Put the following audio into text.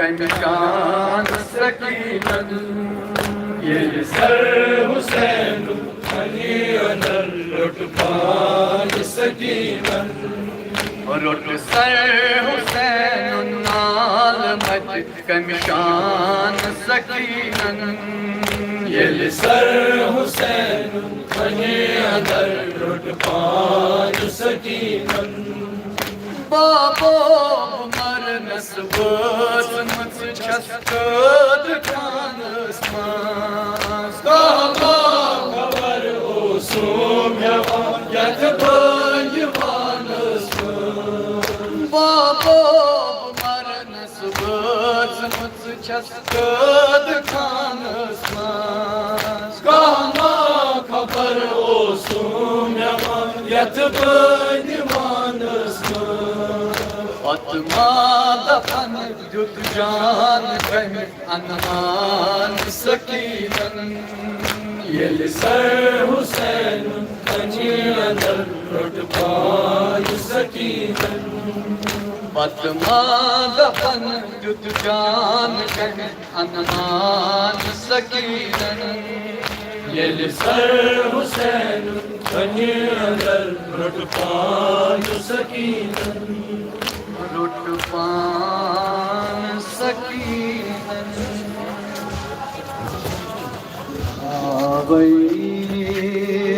कनिशान सकीनन ये सर हुसैन खनी owner लुटपान सकीनन root sir Hussain नाल मज कनिशान सकीनन ये सर हुसैन खनी अनर लुटपान सकीनन बाबो मर नस्बत मुझ छस्कद खानस मास काबा खबर ओ सोम्यवा यथ भयवानस बाबो मर नस्बत मुझ छस्कद खानस मास कामा खबर ओ सोम्यवा यथ भयवानस आत्मा दफन जुत जान कह अनमान सकीनन ये सर हुसैन खनी अनर लुटपान सकीनन आत्मा दफन जुत जान कह अनमान सकीनन ये सर हुसैन खनी अनर लुटपान सकीनन लुटपान सकीनन आवई